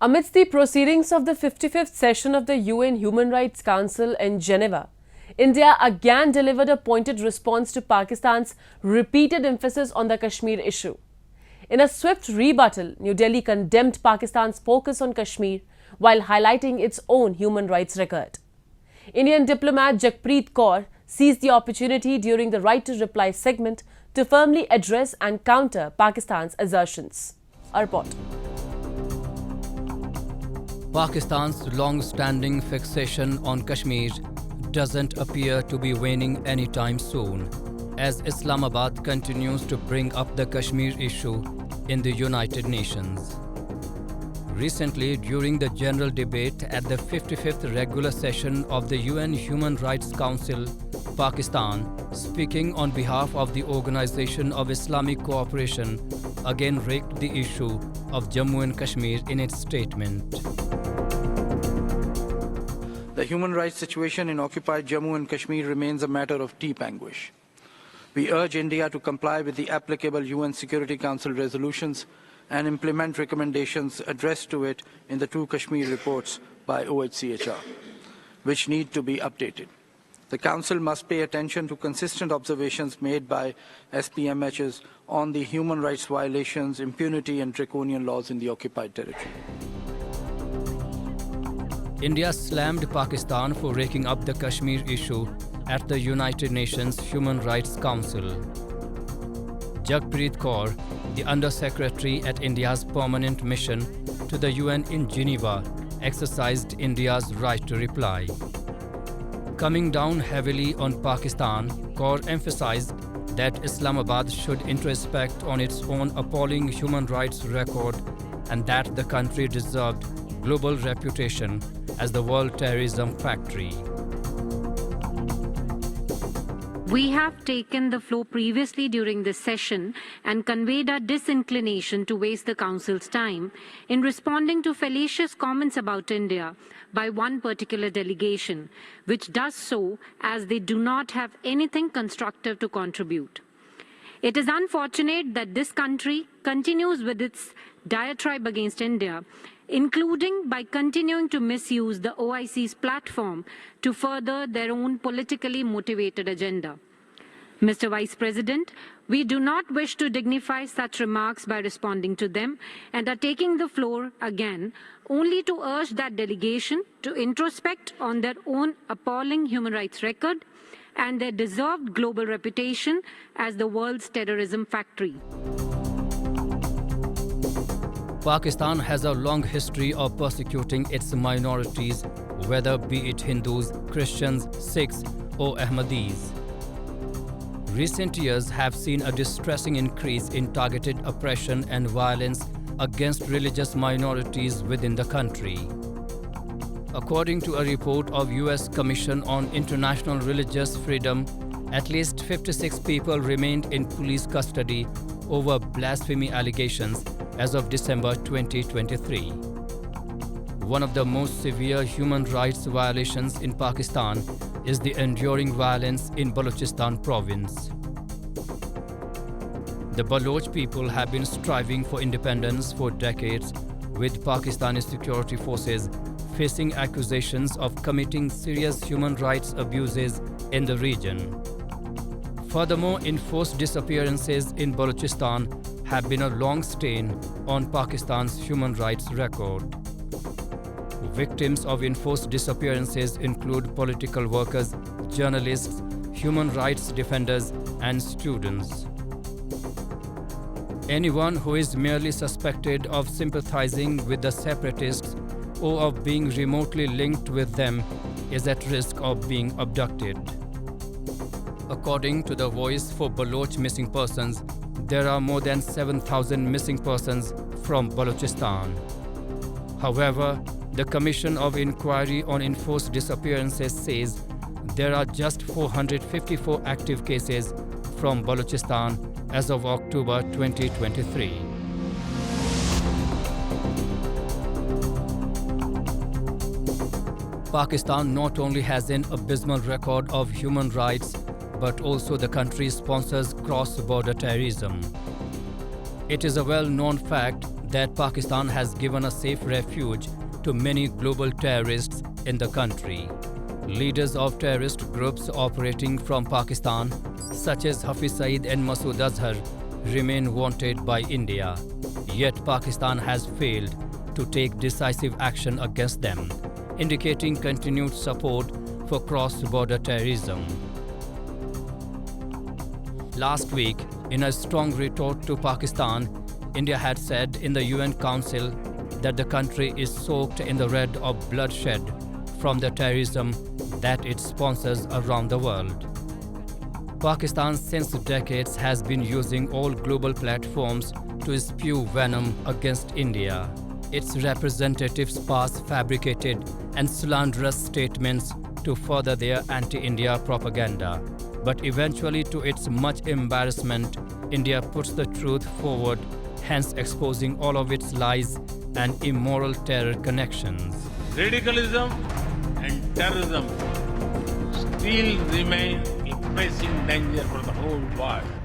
Amidst the proceedings of the 55th session of the UN Human Rights Council in Geneva, India again delivered a pointed response to Pakistan's repeated emphasis on the Kashmir issue. In a swift rebuttal, New Delhi condemned Pakistan's focus on Kashmir while highlighting its own human rights record. Indian diplomat Jagpreet Kaur seized the opportunity during the Right to Reply segment to firmly address and counter Pakistan's assertions. A report. Pakistan's long-standing fixation on Kashmir doesn't appear to be waning anytime soon, as Islamabad continues to bring up the Kashmir issue in the United Nations. Recently, during the general debate at the 55th regular session of the UN Human Rights Council, Pakistan, speaking on behalf of the Organization of Islamic Cooperation, again raked the issue of Jammu and Kashmir in its statement. The human rights situation in occupied Jammu and Kashmir remains a matter of deep anguish. We urge India to comply with the applicable UN Security Council resolutions and implement recommendations addressed to it in the two Kashmir reports by OHCHR, which need to be updated. The Council must pay attention to consistent observations made by SPMHs on the human rights violations, impunity and draconian laws in the occupied territory. India slammed Pakistan for raking up the Kashmir issue at the United Nations Human Rights Council. Jagpreet Kaur, the Under-Secretary at India's permanent mission to the UN in Geneva, exercised India's right to reply. Coming down heavily on Pakistan, Kaur emphasized that Islamabad should introspect on its own appalling human rights record and that the country deserved global reputation as the world terrorism factory. We have taken the floor previously during this session and conveyed our disinclination to waste the Council's time in responding to fallacious comments about India by one particular delegation, which does so as they do not have anything constructive to contribute. It is unfortunate that this country continues with its diatribe against India, including by continuing to misuse the OIC's platform to further their own politically motivated agenda. Mr. Vice President, we do not wish to dignify such remarks by responding to them and are taking the floor again only to urge that delegation to introspect on their own appalling human rights record and their deserved global reputation as the world's terrorism factory. Pakistan has a long history of persecuting its minorities, whether be it Hindus, Christians, Sikhs, or Ahmadis. Recent years have seen a distressing increase in targeted oppression and violence against religious minorities within the country. According to a report of US Commission on International Religious Freedom, at least 56 people remained in police custody over blasphemy allegations as of December 2023. One of the most severe human rights violations in Pakistan is the enduring violence in Balochistan province. The Baloch people have been striving for independence for decades, with Pakistani security forces facing accusations of committing serious human rights abuses in the region. Furthermore, enforced disappearances in Balochistan have been a long stain on Pakistan's human rights record. Victims of enforced disappearances include political workers, journalists, human rights defenders, and students. Anyone who is merely suspected of sympathizing with the separatists or of being remotely linked with them is at risk of being abducted. According to the Voice for Baloch Missing Persons, there are more than 7,000 missing persons from Balochistan. However, the Commission of Inquiry on Enforced Disappearances says there are just 454 active cases from Balochistan as of October 2023. Pakistan not only has an abysmal record of human rights, but also the country sponsors cross-border terrorism. It is a well-known fact that Pakistan has given a safe refuge to many global terrorists in the country. Leaders of terrorist groups operating from Pakistan, such as Hafiz Saeed and Masood Azhar, remain wanted by India. Yet Pakistan has failed to take decisive action against them, indicating continued support for cross-border terrorism. Last week, in a strong retort to Pakistan, India had said in the UN Council that the country is soaked in the red of bloodshed from the terrorism that it sponsors around the world. Pakistan since decades has been using all global platforms to spew venom against India. Its representatives pass fabricated and slanderous statements to further their anti-India propaganda. But eventually, to its much embarrassment, India puts the truth forward, hence exposing all of its lies and immoral terror connections. Radicalism and terrorism still remain a pressing danger for the whole world.